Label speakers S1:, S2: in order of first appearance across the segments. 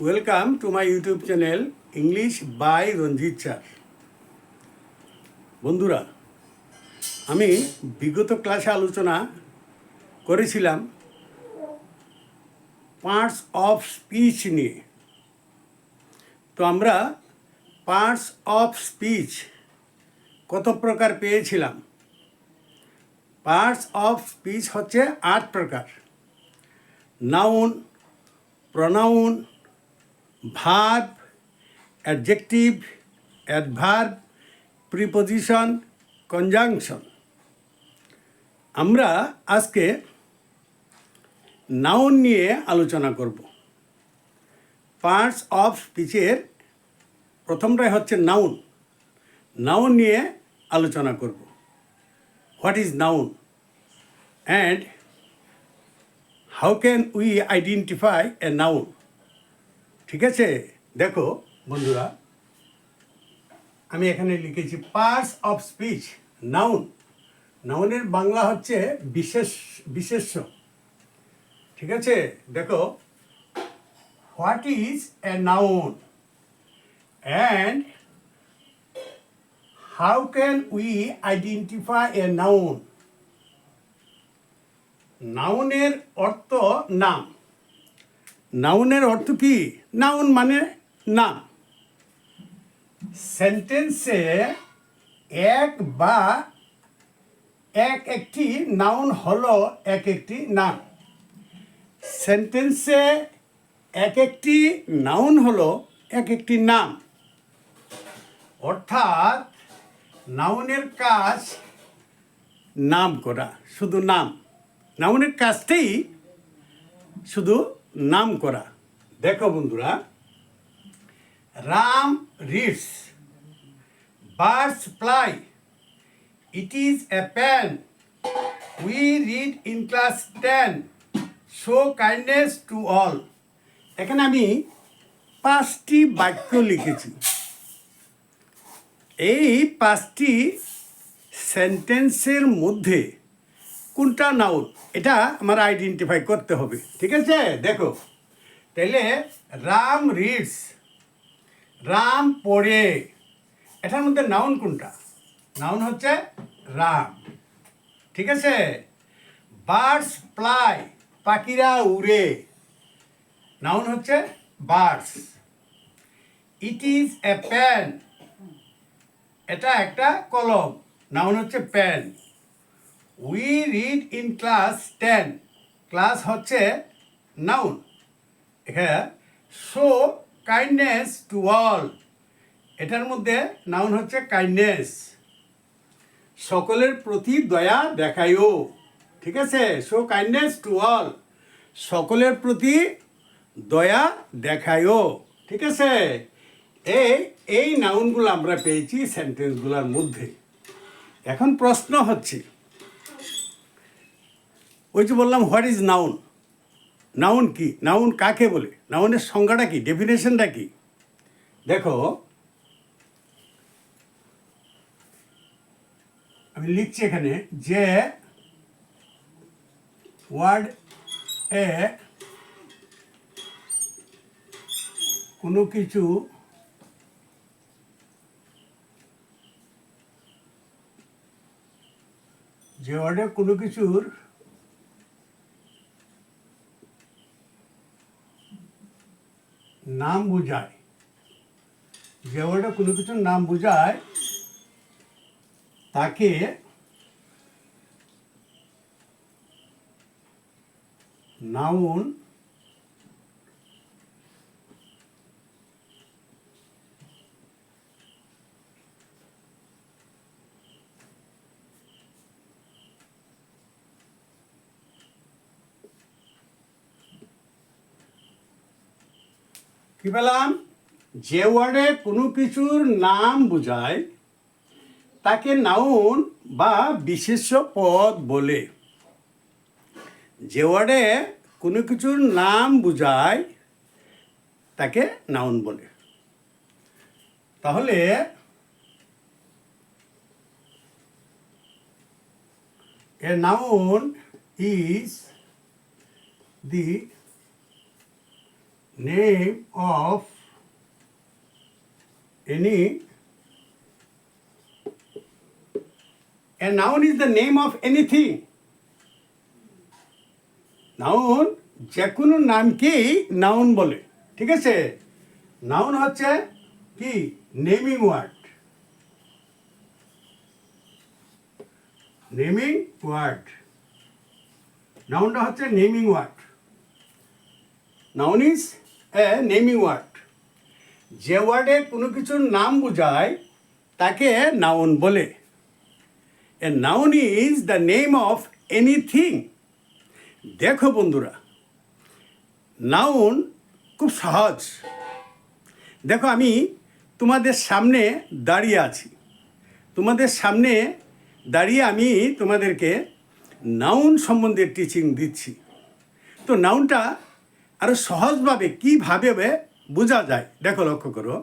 S1: Welcome to my YouTube channel English by Ranjit sir. বন্ধুরা, আমি বিগত ক্লাসে আলোচনা করেছিলাম পার্টস অফ স্পিচ নিয়ে। তো আমরা পার্টস অফ স্পিচ কত প্রকার পেয়েছিলাম? পার্টস অফ স্পিচ হচ্ছে 8 প্রকার: noun, pronoun, verb, adjective, adverb, preposition, conjunction. আমরা আজকে নাউন নিয়ে আলোচনা করব। পার্টস অফ স্পিচের প্রথমটাই হচ্ছে নাউন। নাউন নিয়ে আলোচনা করব। What is noun and how can we identify a noun. ঠিক আছে, দেখো বন্ধুরা, আমি এখানে লিখেছি পার্টস অফ স্পিচ নাউন। নাউনের বাংলা হচ্ছে বিশেষ্য। ঠিক আছে, দেখো, what is a noun and how can we identify a noun. নাউনের অর্থ নাম। নাউনের অর্থ কি? নাউন মানে নাম। সেন্টেন্সে এক বা একটি নাউন হলো একটি নাম। সেন্টেন্সে একটি নাউন হলো একটি নাম। অর্থাৎ নাউনের কাজ নাম করা, শুধু নাম। নাউনের কাজটাই শুধু নাম করা। দেখো বন্ধুরা, Ram reads, birds fly, it is a pen, we read in class 10, show kindness to all. এখানে আমি 5টি বাক্য লিখেছি। এই 5টি সেন্টেন্সের মধ্যে কোনটা নাউন, এটা আমার আইডেন্টিফাই করতে হবে। ঠিক আছে, দেখো তাহলে রাম রিডস, রাম পড়ে, এটার মধ্যে নাউন কোনটা? নাউন হচ্ছে রাম। ঠিক আছে। বার্ডস ফ্লাই, পাখিরা উড়ে, নাউন হচ্ছে birds. It is a pen, এটা একটা কলম, নাউন হচ্ছে pen. We read in class 10, class হচ্ছে নাউন। এখানে শো কাইন্ডনেস টু অল, এটার মধ্যে নাউন হচ্ছে কাইন্ডনেস। সকলের প্রতি দয়া দেখায়ও। ঠিক আছে, শো কাইন্ডনেস টু অল, সকলের প্রতি দয়া দেখায়ও। ঠিক আছে, এই নাউনগুলো আমরা পেয়েছি সেন্টেন্সগুলোর মধ্যে। এখন প্রশ্ন হচ্ছে, ওই যে বললাম হোয়াট ইজ নাউন। নাউন কি? নাউন কাকে বলে? নাউনের সংজ্ঞাটা কি? ডেফিনেশনটা কি? দেখো, আমি লিখছি এখানে যে ওয়ার্ড এ কোনো কিছু যে ওয়ার্ডে কোনো কিছুর নাম বোঝায়, যে ওয়ার্ডে কোনো কিছুর নাম বোঝায় তাকে নাউন কি পেলাম? যে ওয়ার্ডে কোনো কিছুর নাম বোঝায় তাকে নাউন বা বিশেষ্য পদ বলে। যে ওয়ার্ডে কোনো কিছুর নাম বোঝায় তাকে নাউন বলে। তাহলে এ noun is the name of any, a noun is the name of anything. Noun যে কোনো নামকেই নাউন বলে, ঠিক আছে? নাউন হচ্ছে কি নেমিং ওয়ার্ড, নেমিং ওয়ার্ড। নাউনটা হচ্ছে naming word. Noun is a naming word. যে ওয়ার্ডে কোনো কিছুর নাম বোঝায় তাকে নাউন বলে। A noun is the name of anything. দেখো বন্ধুরা, নাউন খুব সহজ। দেখো, আমি তোমাদের সামনে দাঁড়িয়ে আছি, তোমাদের সামনে দাঁড়িয়ে আমি তোমাদেরকে নাউন সম্বন্ধে টিচিং দিচ্ছি। তো নাউনটা আরও সহজভাবে কীভাবে বোঝা যায় দেখো, লক্ষ্য করো।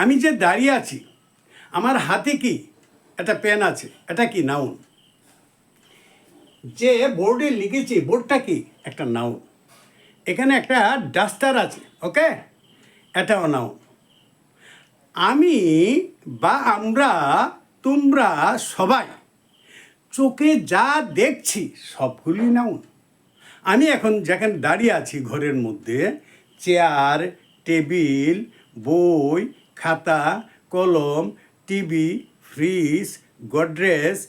S1: আমি যে দাঁড়িয়ে আছি, আমার হাতে কি একটা পেন আছে, এটা কি নাউন। যে বোর্ডে লিখেছি, বোর্ডটা কি একটা নাউন। এখানে একটা ডাস্টার আছে, ওকে, এটাও নাউন। আমি বা আমরা, তোমরা সবাই চোখে যা দেখছি সবগুলি নাউন। আমি এখন যেখানে দাঁড়িয়ে আছি ঘরের মধ্যে, চেয়ার, টেবিল, বই, খাতা, কলম, টিভি, ফ্রিজ, গডরেজ,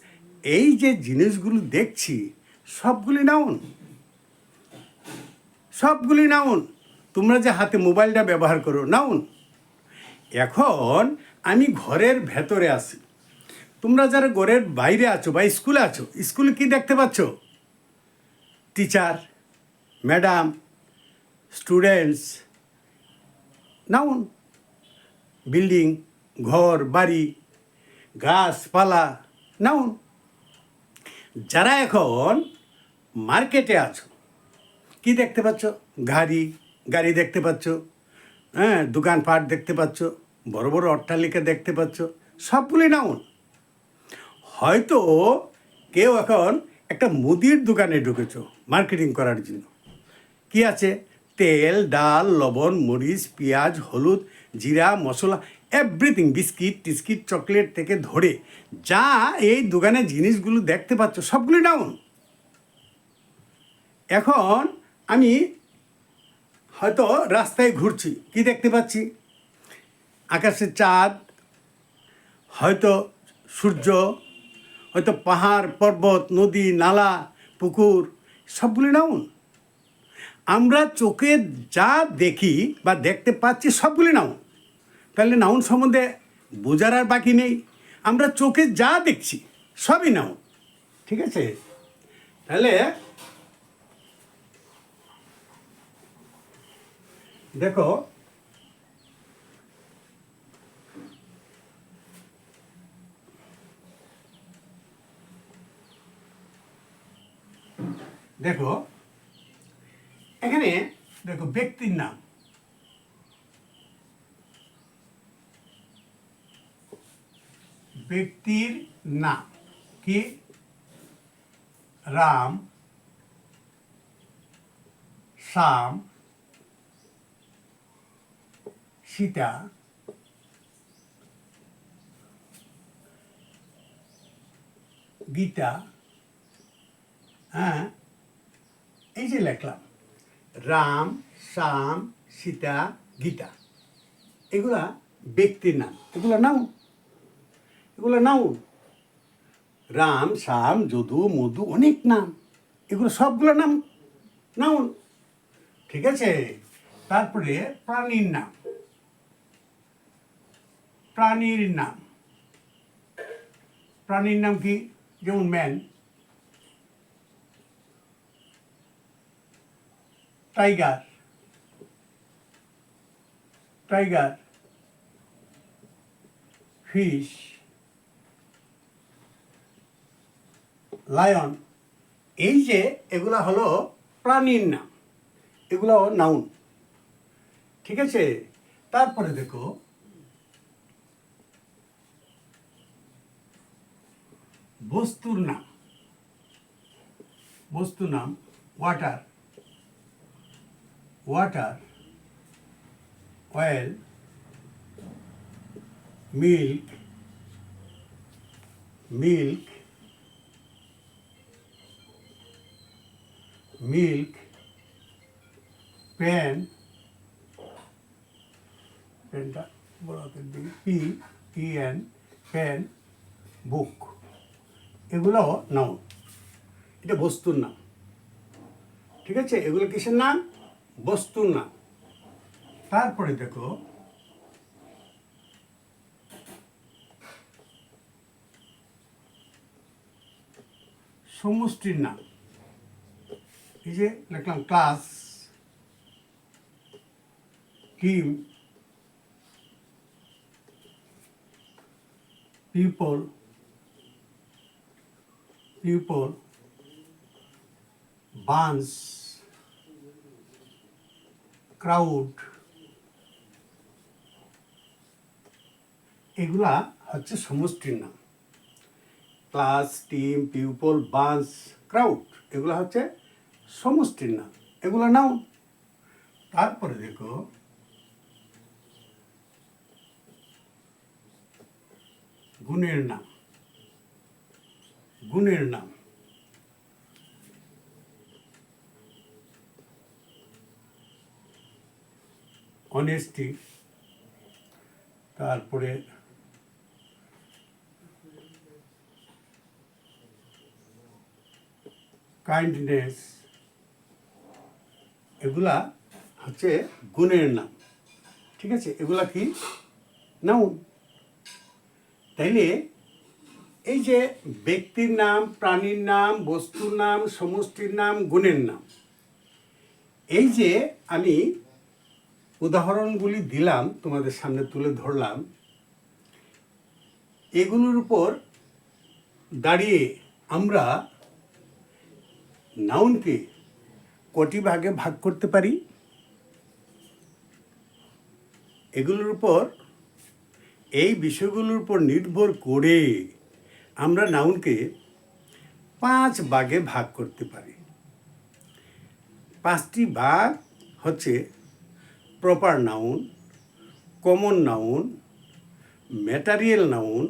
S1: এই যে জিনিসগুলো দেখছি সবগুলি নাউন, সবগুলি নাউন। তোমরা যে হাতে মোবাইলটা ব্যবহার করো, নাউন। এখন আমি ঘরের ভেতরে আছি, তোমরা যারা ঘরের বাইরে আছো বা স্কুলে আছো, স্কুলে কি দেখতে পাচ্ছ? Teacher, madam, students, noun. Building, ঘর বাড়ি, গাছপালা, নাউন। যারা এখন মার্কেটে আছো, কি দেখতে পাচ্ছ? গাড়ি, গাড়ি দেখতে পাচ্ছ, হ্যাঁ, দোকানপাট দেখতে পাচ্ছ, বড় বড় অট্টালিকা দেখতে পাচ্ছ, সবগুলি নাউন। হয়তো কেউ এখন একটা মুদির দোকানে ঢুকেছো মার্কেটিং করার জন্য। কি আছে? তেল, ডাল, লবণ, মরিচ, পেঁয়াজ, হলুদ, জিরা, মশলা, এভরিথিং, বিস্কিট টিস্কিট, চকলেট থেকে ধরে যা এই দোকানে জিনিসগুলো দেখতে পাচ্ছ সবগুলি নাউন। এখন আমি হয়তো রাস্তায় ঘুরছি, কি দেখতে পাচ্ছি? আকাশে চাঁদ, হয়তো সূর্য, হয়তো পাহাড়, পর্বত, নদী, নালা, পুকুর, সবগুলি নাউন। আমরা চোখে যা দেখি বা দেখতে পাচ্ছি সবগুলি নাউন। তাহলে নাউন সম্বন্ধে বোঝার আর বাকি নেই। আমরা চোখে যা দেখছি সবই নাউন, ঠিক আছে? তাহলে দেখো, দেখো এখানে দেখো ব্যক্তির নাম, ব্যক্তির নাম কি? রাম, শ্যাম, সীতা, গীতা, হ্যাঁ, এই যে লিখলাম রাম, শ্যাম, সীতা, গীতা, এগুলা ব্যক্তির নাম, এগুলো নাউন, এগুলো নাউন। রাম, শ্যাম, যদু, মধু, অনেক নাম, এগুলো সবগুলো নাম, নাউন, ঠিক আছে? তারপরে প্রাণীর নাম, প্রাণীর নাম, প্রাণীর নাম কি? যেমন man, tiger, tiger, fish, lion, এই যে এগুলা হলো প্রাণীর নাম, এগুলো নাউন, ঠিক আছে? তারপরে দেখো বস্তুর নাম, বস্তুর নাম water, water, oil, milk, milk, milk, pen, পেনটা বড় হাতের দিকে PEN, পেন, বুক, এগুলো নাউন। এটা বস্তুর নাম, ঠিক আছে? এগুলো কিসের নাম? বস্তুর নাম। তারপরে দেখো সমষ্টির নাম। এই যে লিখলাম class, team, people, bunch, crowd, এগুলা হচ্ছে সমষ্টির নাম। Class, team, people, bunch, crowd, এগুলো হচ্ছে সমষ্টির নাম, এগুলো নাউন। তারপরে দেখো গুণের নাম। গুণের নাম অনেস্টি, তারপরে কাইন্ডনেস, এগুলা হচ্ছে গুণের নাম, ঠিক আছে? এগুলা কি? নাউন। তাইলে এই যে ব্যক্তির নাম, প্রাণীর নাম, বস্তুর নাম, সমষ্টির নাম, গুণের নাম, এই যে আমি উদাহরণগুলি দিলাম, তোমাদের সামনে তুলে ধরলাম, এগুলোর উপর দাঁড়িয়ে আমরা নাউনকে কটি ভাগে ভাগ করতে পারি? এগুলোর উপর, এই বিষয়গুলোর উপর নির্ভর করে আমরা নাউনকে 5 ভাগে ভাগ করতে পারি। 5টি ভাগ হচ্ছে proper noun, common noun, material noun,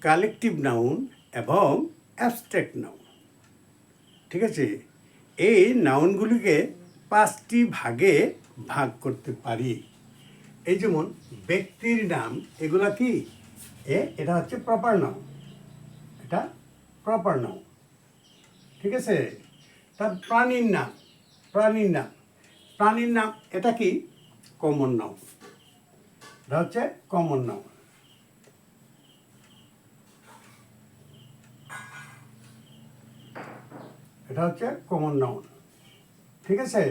S1: collective noun এবং অ্যাবস্ট্রাক্ট নাউন, ঠিক আছে? এই নাউনগুলিকে 5টি ভাগে ভাগ করতে পারি। এই যেমন ব্যক্তির নাম, এগুলা কি? এটা হচ্ছে প্রপার নাউন, এটা প্রপার নাউন, ঠিক আছে? তার প্রাণীর নাম, প্রাণীর নাম, প্রাণীর নাম, এটা কি? কমন নাউন, এটা হচ্ছে কমন নাউন। এটা হচ্ছে কমন নাউন, ঠিক আছে?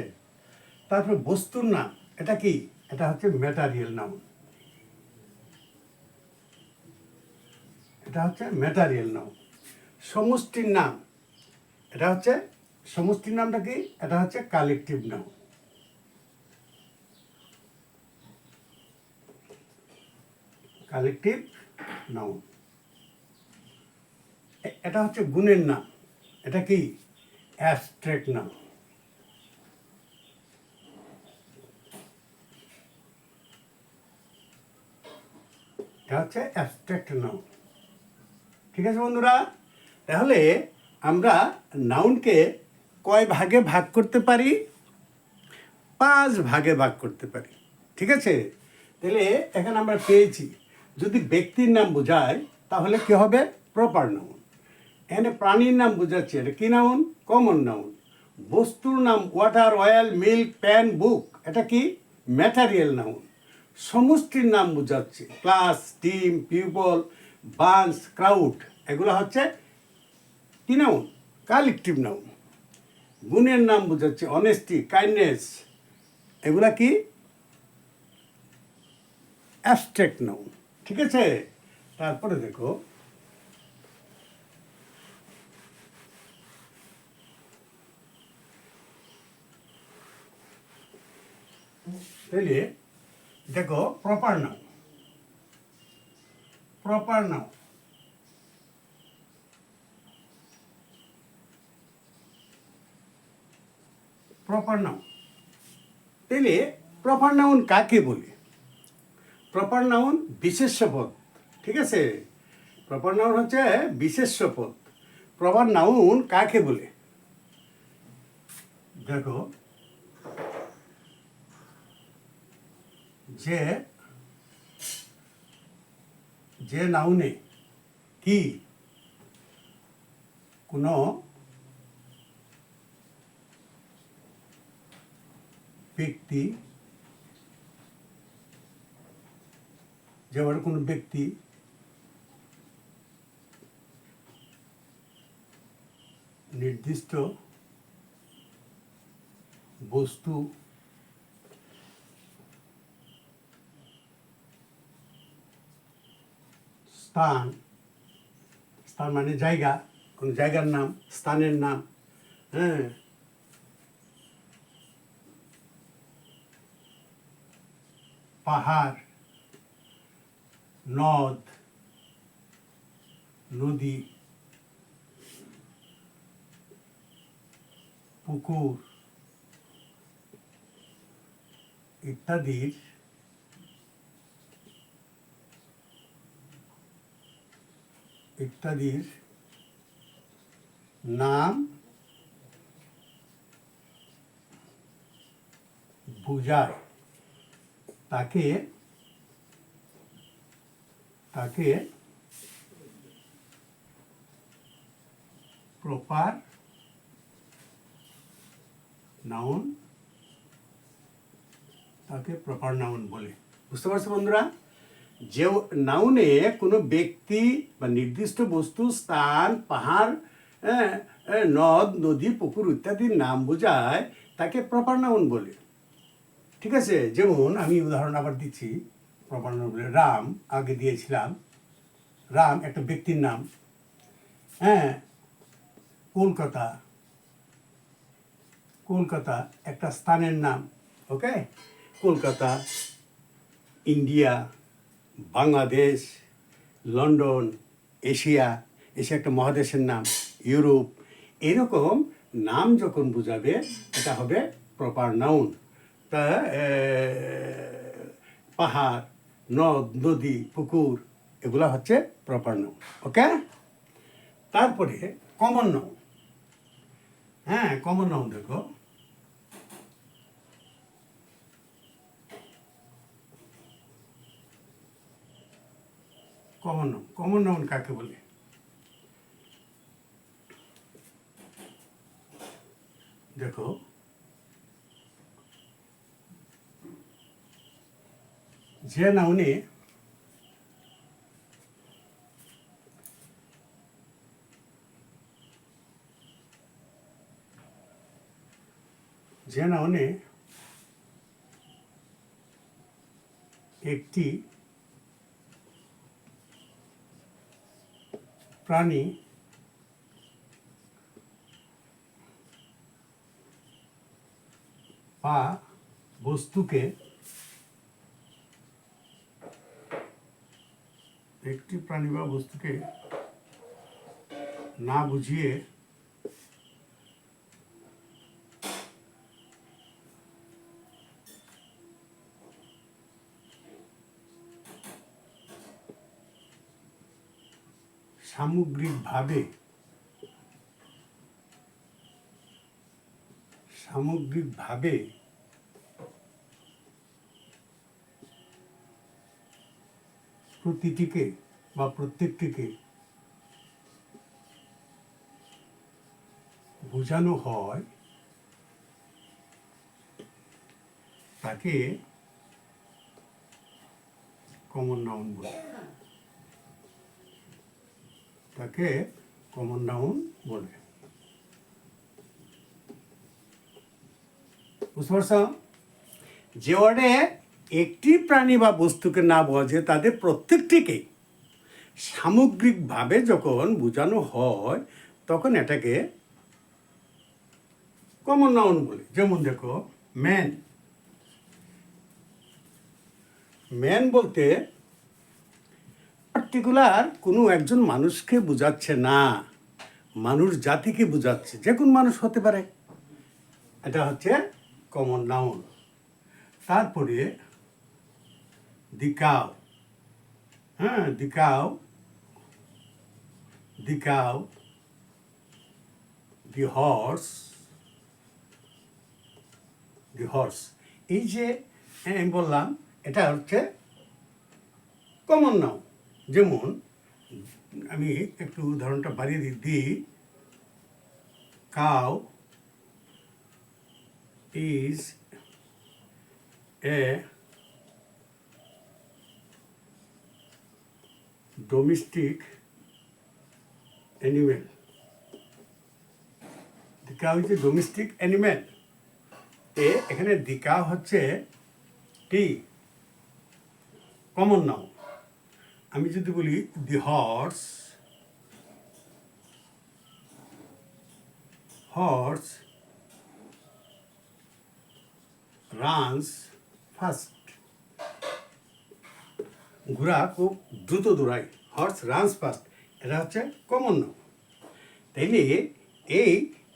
S1: তারপরে বস্তুর নাম, এটা কি? এটা হচ্ছে ম্যাটারিয়াল নাউন, এটা হচ্ছে ম্যাটারিয়াল নাউন। সমষ্টির নাম, এটা হচ্ছে, সমষ্টির নামটা কি? এটা হচ্ছে কালেকটিভ নাউন। Collective noun. এটা হচ্ছে গুণের নাম, এটা কি? Abstract noun. এটা হচ্ছে অ্যাবস্ট্রাক্ট নাউন, ঠিক আছে বন্ধুরা? তাহলে আমরা নাউনকে কয় ভাগে ভাগ করতে পারি? 5 ভাগে ভাগ করতে পারি, ঠিক আছে? তাহলে এখানে আমরা পেয়েছি, যদি ব্যক্তির নাম বোঝায় তাহলে কি হবে? Proper noun. এখানে প্রাণীর নাম বোঝাচ্ছে, এটা কি নাউন? Common noun. বস্তুর নাম water, oil, milk, pen, book, এটা কি? Material noun. সমষ্টির নাম বোঝাচ্ছে class, team, people, bunch, crowd, এগুলো হচ্ছে কি নাউন? Collective noun. গুণের নাম বোঝাচ্ছে অনেস্টি, কাইন্ডনেস, এগুলা কি? অ্যাবস্ট্রাক্ট নাউন, ঠিক আছে? তারপরে দেখো তাহলে দেখো proper noun. Proper noun, proper noun. তাহলে প্রপার নাউন কাকে বলে? প্রপার নাউন বিশেষ্য পদ, ঠিক আছে? প্রপার নাউন হচ্ছে বিশেষ্য পদ। প্রপার নাউন কাকে বলে? দেখো, যে যে নাউনে কি কোনো ব্যক্তি, যেমন কোনো ব্যক্তি, নির্দিষ্ট বস্তু, স্থান, স্থান মানে জায়গা, কোন জায়গার নাম, স্থানের নাম, হ্যাঁ, পাহাড়, নদ, নদী, পুকুর ইত্যাদির নাম বুঝায় তাকে প্রপার নাউন বলে। বুঝতে পারছো বন্ধুরা? যে নাউনে কোনো ব্যক্তি বা নির্দিষ্ট বস্তু, স্থান, পাহাড়, নদ, নদী, পুকুর ইত্যাদির নাম বোঝায় তাকে প্রপার নাউন বলে। ঠিক আছে? যেমন আমি উদাহরণ আবার দিচ্ছি, প্রপার নাউন বলে রাম, আগে দিয়েছিলাম, রাম একটা ব্যক্তির নাম। হ্যাঁ, কলকাতা একটা স্থানের নাম। Okay, Kolkata, India, Bangladesh, London, Asia একটা মহাদেশের নাম, ইউরোপ, এরকম নাম যখন বোঝাবে এটা হবে প্রপার নাউন। তা পাহাড়, নদ, নদী, পুকুর এগুলো হচ্ছে প্রপার নাউন। ওকে, তারপরে কমন নাউন। হ্যাঁ, কমন নাউন দেখো, কমন নাউন কাকে বলে? দেখো, যে নাউনে একটি প্রাণী বা বস্তুকে না বুঝিয়ে সামগ্রিকভাবে প্রতিটিকে বা প্রত্যেকটিকে বোঝানো হয় তাকে কমন নাউন বলে। বুঝতে পারছো? যে ওয়ার্ডে একটি প্রাণী বা বস্তুকে না বোঝে তাদের প্রত্যেকটিকে সামগ্রিকভাবে যখন বোঝানো হয় তখন এটাকে কমন নাউন বলে। যেমন দেখো, ম্যান বলতে পার্টিকুলার কোনো একজন মানুষকে বোঝাচ্ছে না, মানুষ জাতিকে বোঝাচ্ছে, যে কোনো মানুষ হতে পারে, এটা হচ্ছে কমন নাউন। তারপরে দি কাউ, হ্যাঁ, the cow, the cow, the horse, the horse. এই যে আমি বললাম এটা হচ্ছে কমন নাউন। যেমন আমি একটু উদাহরণটা বাড়িয়ে দিই, the cow is a domestic animal. The cow is a domestic animal. এখানে দি কাউ হচ্ছে কি কমন নাউন। আমি যদি বলি দি হর্স, হর্স রানস ফাস্ট, ঘোড়া খুব দ্রুত দৌড়ায়, হর্স রানস ফাস্ট, এটা হচ্ছে কমন নাউন। তাইলে এই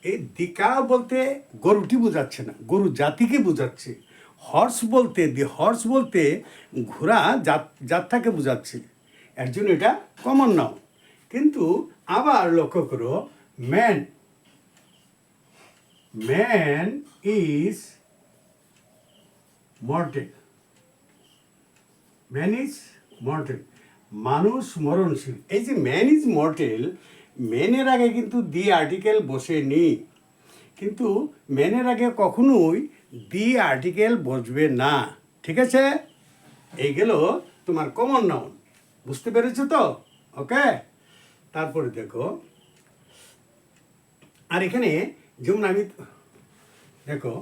S1: এই দিকা বলতে গরুটি বোঝাচ্ছে না, গরু জাতিকে বোঝাচ্ছে। হর্স বলতে, দি হর্স বলতে ঘোড়া জাতটাকে বোঝাচ্ছে, এর জন্য এটা কমন নাউন। কিন্তু আবার লক্ষ্য করো, man, man is mortal, man is mortal, মানুষ মরণশীল। এই যে ম্যান ইজ মর্টেল, ম্যানের আগে কিন্তু দি আর্টিকেল বসেনি, কিন্তু ম্যানের আগে কখনোই দি আর্টিকেল বসবে না, ঠিক আছে? এই গেল তোমার কমন নাউন, বুঝতে পেরেছো তো? ওকে, তারপরে দেখো, আর এখানে যেমন আমি দেখো,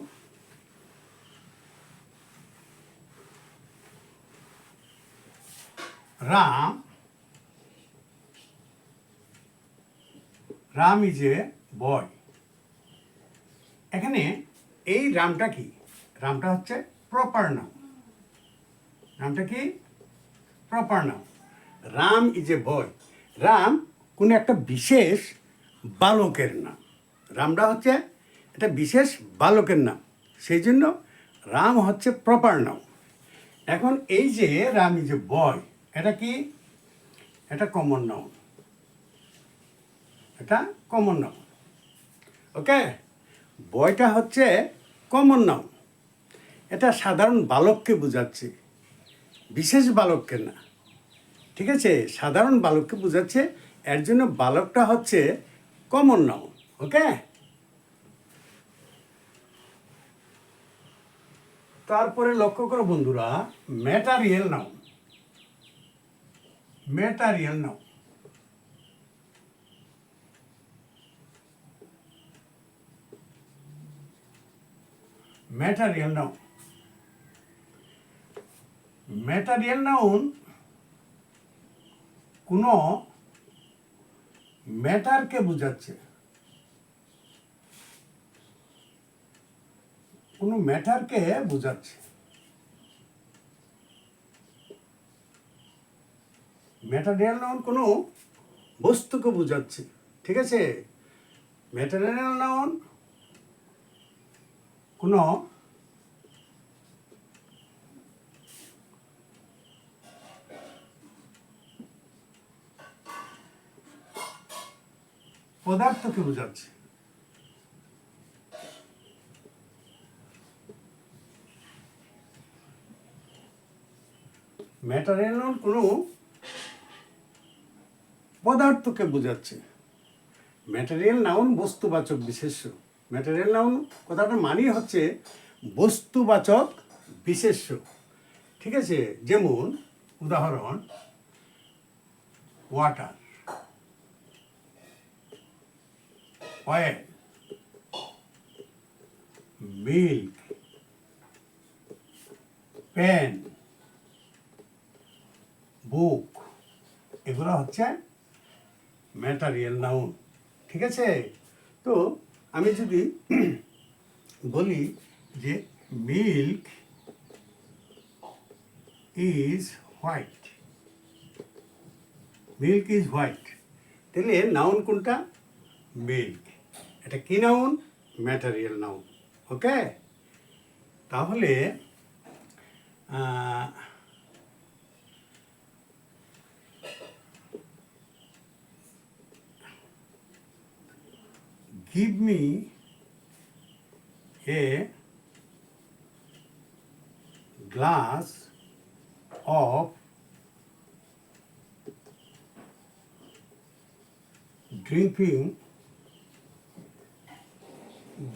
S1: রাম, রাম ইজ এ বয়। এখানে এই রামটা কি? রামটা হচ্ছে প্রপার নাউন। রামটা কি? Proper noun. Ram is a boy. Ram কোনো একটা বিশেষ বালকের নাম। রামটা হচ্ছে একটা বিশেষ বালকের নাম, সেই জন্য রাম হচ্ছে প্রপার নাউন। এখন এই যে রাম ইজ এ বয়, এটা কি? এটা কমন নাউন, এটা কমন নাউন। ওকে, বয়টা হচ্ছে কমন নাউন, এটা সাধারণ বালককে বোঝাচ্ছে, বিশেষ বালককে না, ঠিক আছে? সাধারণ বালককে বোঝাচ্ছে, এর জন্য বালকটা হচ্ছে কমন নাউন। ওকে, তারপরে লক্ষ্য করো বন্ধুরা, material noun, material noun, material noun, material noun কোনো ম্যাটারকে বোঝাচ্ছে, কোনো ম্যাটারকে বোঝাচ্ছে। ম্যাটারিয়াল নাউন কোনো বস্তুকে বোঝাচ্ছে, ঠিক আছে? ম্যাটারিয়াল নাউন কোনো পদার্থকে বোঝাচ্ছে। ম্যাটারিয়াল নাউন কোনো পদার্থকে বোঝাচ্ছে। ম্যাটেরিয়াল নাউন বস্তুবাচক বিশেষ্য। ম্যাটেরিয়াল নাউন কথাটার মানেই হচ্ছে বস্তুবাচক বিশেষ্য, ঠিক আছে? যেমন উদাহরণ, ওয়াটার, অয়েল, মিল্ক, পেন, বুক, এগুলো হচ্ছে ম্যাটারিয়াল নাউন, ঠিক আছে? তো আমি যদি বলি যে milk is white, milk is white, তাহলে নাউন কোনটা? মিল্ক। এটা কি নাউন? Material noun. ওকে, তাহলে give me a glass of drinking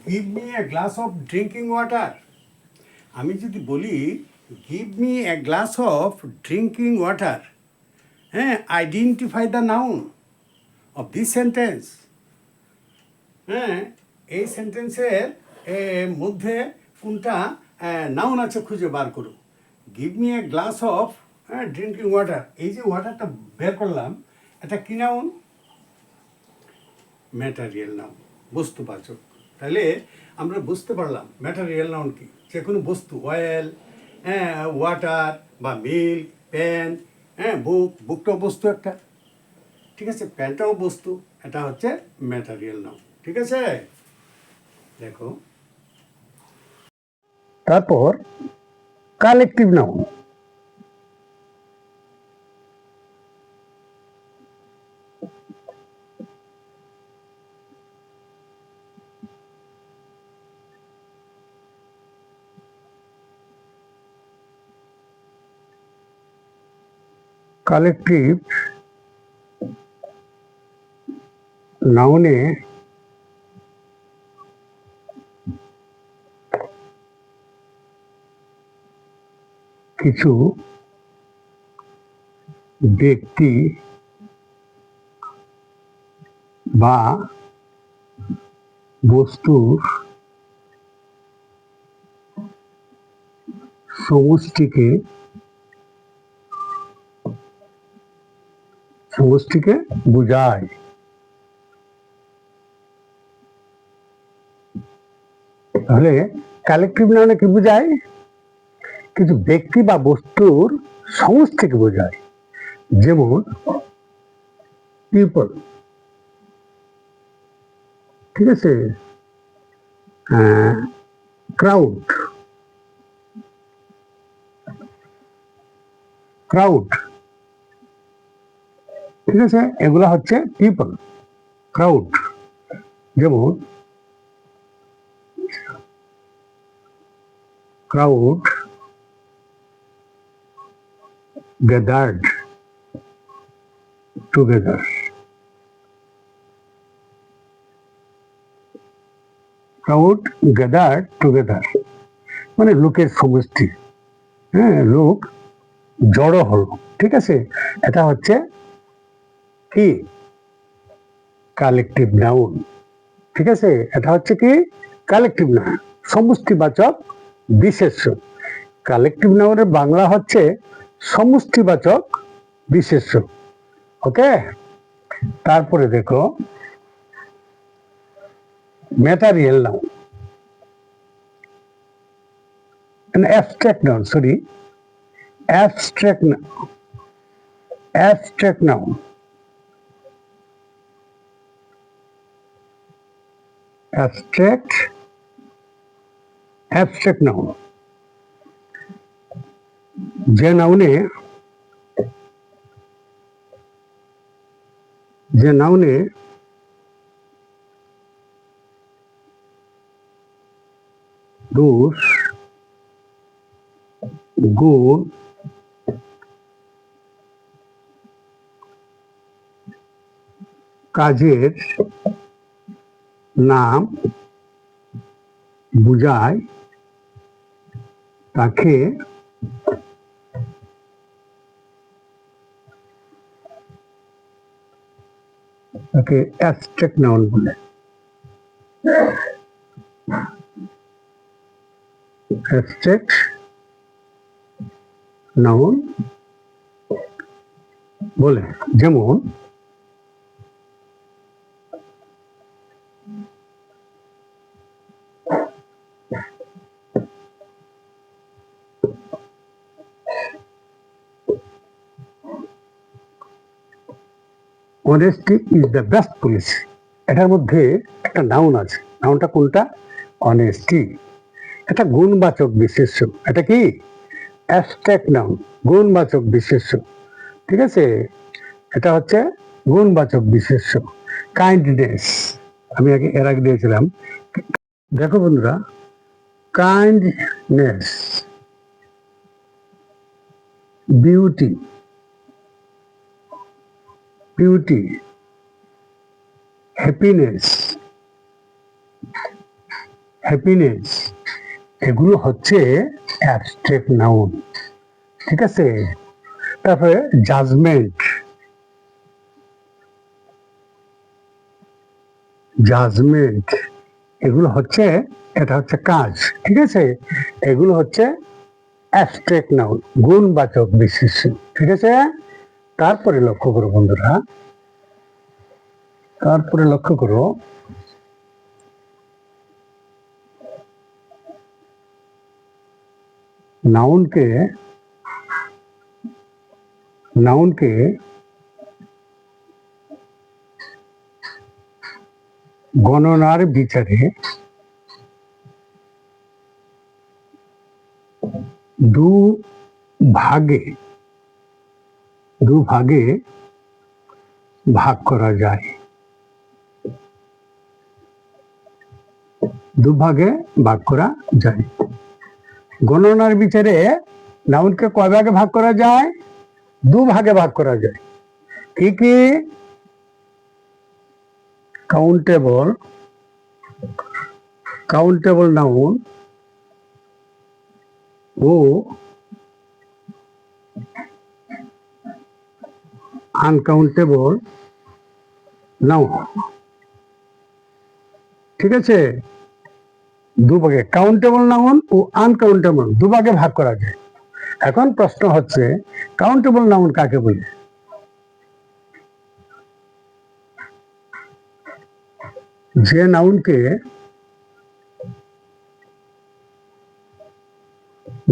S1: give me a glass of drinking water আমি যদি বলি give me a glass of drinking water হ্যাঁ identify the noun of this sentence হ্যাঁ এই সেন্টেন্সের মধ্যে কোনটা নাউন আছে খুঁজে বার করো give me a glass of drinking water এই যে ওয়াটারটা বের করলাম এটা কি নাউন ম্যাটারিয়াল নাউন বস্তুবাচক তাহলে আমরা বুঝতে পারলাম ম্যাটারিয়াল নাউন কি যে কোনো বস্তু অয়েল ওয়াটার বা মিল্ক পেন বুকটাও বস্তু একটা ঠিক আছে প্যানটাও বস্তু এটা হচ্ছে ম্যাটারিয়াল নাউন ঠিক আছে দেখো তারপর কালেকটিভ নাউন কালেকটিভ নাউনে কিছু ব্যক্তি বা বস্তুর সমষ্টিকে বোঝায় তাহলে কালেকটিভ নাউনে কি বোঝায় কিছু ব্যক্তি বা বস্তুর সমষ্টিকে বোঝায় যেমন পিপল ঠিক আছে ক্রাউড ঠিক আছে এগুলা হচ্ছে পিপল ক্রাউড যেমন crowd gathered together মানে লোকের সমষ্টি লোক জড়ো হলো ঠিক আছে এটা হচ্ছে কি কালেকটিভ নাউন ঠিক আছে এটা হচ্ছে কি কালেকটিভ নাউন সমষ্টিবাচক বিশেষ্য কালেকটিভ নাউনের বাংলা হচ্ছে সমষ্টিবাচক বিশেষ্য ওকে তারপরে দেখো ম্যাটারিয়াল নাউন abstract নাউন যে নাউনে দোষ গুণ কাজের নাম বুঝায় তাকে অ্যাবস্ট্রাক্ট নাউন বলে অ্যাবস্ট্রাক্ট নাউন বলে যেমন honesty is the best policy এটার মধ্যে একটা নাউন আছে নাউনটা কোনটা অনেস্টি এটা গুণবাচক বিশেষ্য এটা কি অ্যাবস্ট্রাক্ট নাউন গুণবাচক বিশেষ্য ঠিক আছে এটা হচ্ছে গুণবাচক বিশেষ্য কাইন্ডনেস আমি এর আগে দিয়েছিলাম। দেখো বন্ধুরা, kindness, beauty, beauty, happiness, happiness, এগুলো হচ্ছে অ্যাবস্ট্রাক্ট নাউন। ঠিক আছে? তারপরে জাজমেন্ট, জাজমেন্ট, এগুলো হচ্ছে, এটা হচ্ছে কাজ। ঠিক আছে? এগুলো হচ্ছে অ্যাবস্ট্রাক্ট নাউন, গুণবাচক বিশেষ্য। ঠিক আছে? তারপরে লক্ষ্য করো বন্ধুরা, তারপরে লক্ষ্য করো, নাউনকে, নাউনকে গণনার বিচারে দুভাগে ভাগ করা যায়, দুভাগে ভাগ করা যায়। গণনার বিচারে নাউনকে কয় ভাগে ভাগ করা যায়? দুভাগে ভাগ করা যায়। কি কি? কাউন্টেবল, কাউন্টেবল নাউন ও আনকাউন্টেবল নাউন। ঠিক আছে? দুভাগে, কাউন্টেবল নাউন ও আনকাউন্টেবল দুভাগে ভাগ করা যায়। এখন প্রশ্ন হচ্ছে, কাউন্টেবল নাউন কাকে বলে? যে নাউনকে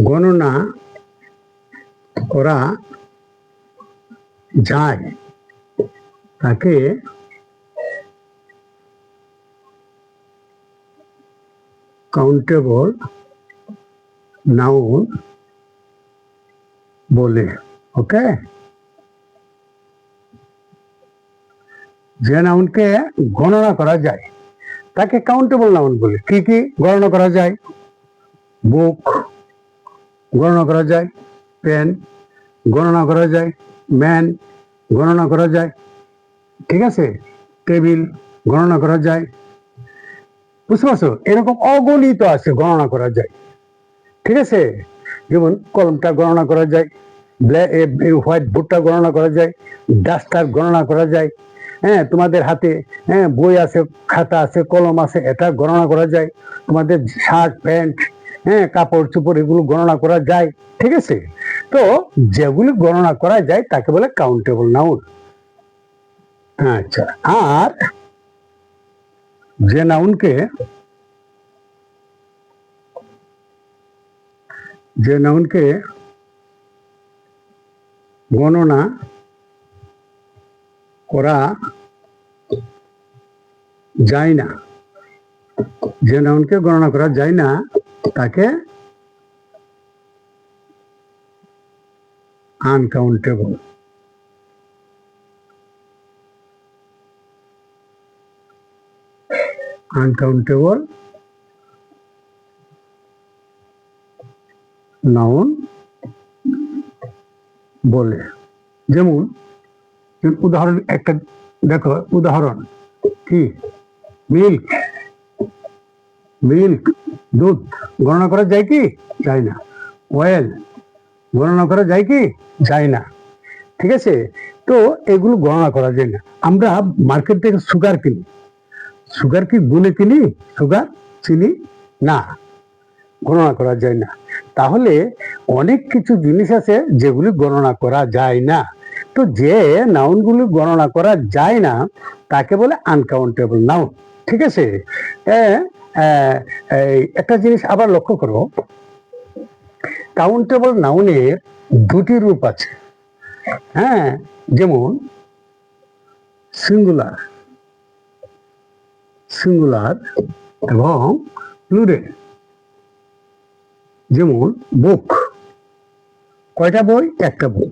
S1: গণনা করা যায় তাকে কাউন্টেবল নাউন বলে। ওকে? যে নাউনকে গণনা করা যায় তাকে কাউন্টেবল নাউন বলে। কি কি গণনা করা যায়? বুক গণনা করা যায়, পেন গণনা করা যায়, ম্যান গণনা করা যায়। ঠিক আছে? টেবিল গণনা করা যায়। বুঝতে পারছো? এরকম অগণিত আছে, গণনা করা যায়। ঠিক আছে? যেমন কলমটা গণনা করা যায়, হোয়াইট বোর্ডটা গণনা করা যায়, ডাস্টার গণনা করা যায়। হ্যাঁ, তোমাদের হাতে বই আছে, খাতা আছে, কলম আছে, এটা গণনা করা যায়। তোমাদের শার্ট প্যান্ট, কাপড় চোপড়, এগুলো গণনা করা যায়। ঠিক আছে? তো যেগুলি গণনা করা যায় তাকে বলে কাউন্টেবল নাউন। আচ্ছা, আর যে নাউনকে, যে নাউনকে গণনা করা যায় না, যে নাউনকে গণনা করা যায় না তাকে আনকাউন্টেবল, আনকাউন্টেবল নাউন বলে। যেমন উদাহরণ একটা দেখো, উদাহরণ কি? মিল্ক, মিল্ক দুধ গণনা করা যায় কি? যায় না। অয়েল গণনা করা যায় কি? যায় না। ঠিক আছে? তো এগুলো গণনা করা যায় না। আমরা মার্কেট থেকে সুগার কিনি, সুগার কি গুলে কিনি? সুগার, চিনি না, গণনা করা যায় না। তাহলে অনেক কিছু জিনিস আছে যেগুলি গণনা করা যায় না। তো যে নাউনগুলি গণনা করা যায় না তাকে বলে আনকাউন্টেবল নাউন। ঠিক আছে? একটা জিনিস আবার লক্ষ্য করো, কাউন্টেবল নাউনের দুটি রূপ আছে। হ্যাঁ, যেমন সিঙ্গুলার, সিঙ্গুলার এবং প্লুরাল। যেমন বুক, কয়টা বই? একটা বই।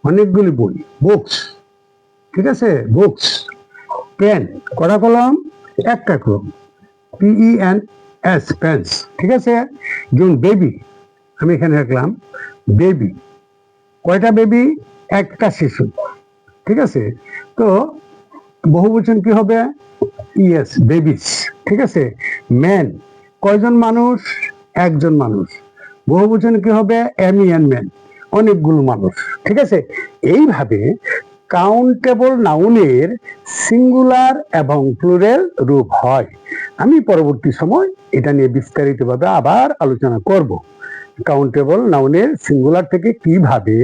S1: অনেকগুলি বই, বুকস। ঠিক আছে? বুকস। পেন, কটা কলম?
S2: একটা করুন, PENS, পেন্স, ঠিক আছে। যেমন বেবি, আমি এখানে রাখলাম বেবি, কয়টা বেবি? একটা শিশু, ঠিক আছে। তো বহুবচন কি হবে? ইয়েস, বেবিস, ঠিক আছে। ম্যান, কয়জন মানুষ? একজন মানুষ। বহুবচন কি হবে? MEN, ম্যান, অনেকগুলো মানুষ, ঠিক আছে। এইভাবে কাউন্টেবল নাউনের সিঙ্গুলার এবং প্লুরাল রূপ হয়। আমি পরবর্তী সময় এটা নিয়ে বিস্তারিতভাবে আবার আলোচনা করব। কাউন্টেবল নাউনের সিঙ্গুলার থেকে কিভাবে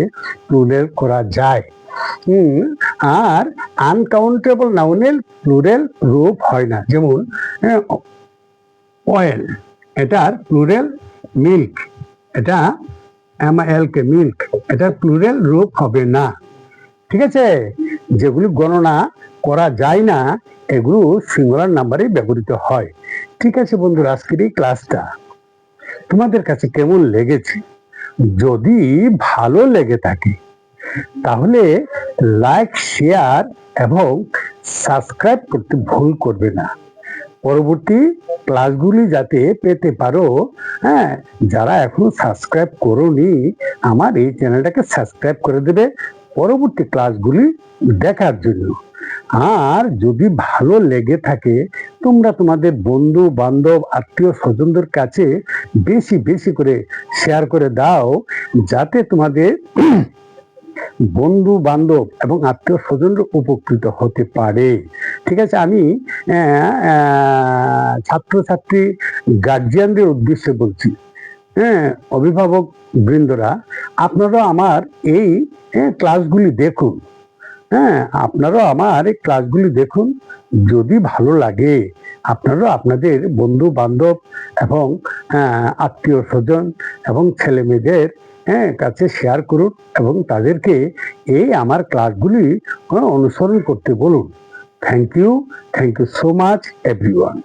S2: প্লুরাল করা যায়। আর আনকাউন্টেবল নাউনের প্লুরাল রূপ হয় না। যেমন অয়েল, এটার প্লুরাল মিল্ক, এটা MILK, মিল্ক, এটার প্লুরাল রূপ হবে না, ঠিক আছে। যেগুলি গণনা করা যায় না এগুলো সিঙ্গুলার নাম্বারে ব্যবহৃত হয়। ঠিক আছে বন্ধুরা, আজকের এই ক্লাসটা তোমাদের কাছে কেমন লেগেছে? যদি ভালো লেগে থাকে তাহলে লাইক, শেয়ার এবং সাবস্ক্রাইব করতে ভুল করবে না। পরবর্তী ক্লাসগুলি যাতে পেতে পারো, হ্যাঁ, যারা এখনো সাবস্ক্রাইব করোনি আমার এই চ্যানেলটাকে সাবস্ক্রাইব করে দেবে পরবর্তী ক্লাসগুলি দেখার জন্য। আর যদি ভালো লেগে থাকে তোমরা তোমাদের বন্ধু বান্ধব আত্মীয় স্বজনদের কাছে বেশি বেশি করে শেয়ার করে দাও, যাতে তোমাদের বন্ধু বান্ধব এবং আত্মীয় স্বজনরা উপকৃত হতে পারে। ঠিক আছে, আমি ছাত্রছাত্রী গার্জিয়ানদের উদ্দেশ্যে বলছি, হ্যাঁ, অভিভাবক বৃন্দরা, আপনারা আমার এই ক্লাসগুলি দেখুন, হ্যাঁ, আপনারাও আমার এই ক্লাসগুলি দেখুন। যদি ভালো লাগে আপনারাও আপনাদের বন্ধু বান্ধব এবং আত্মীয় স্বজন এবং ছেলে মেয়েদের কাছে শেয়ার করুন এবং তাদেরকে এই আমার ক্লাসগুলি অনুসরণ করতে বলুন। Thank you so much everyone.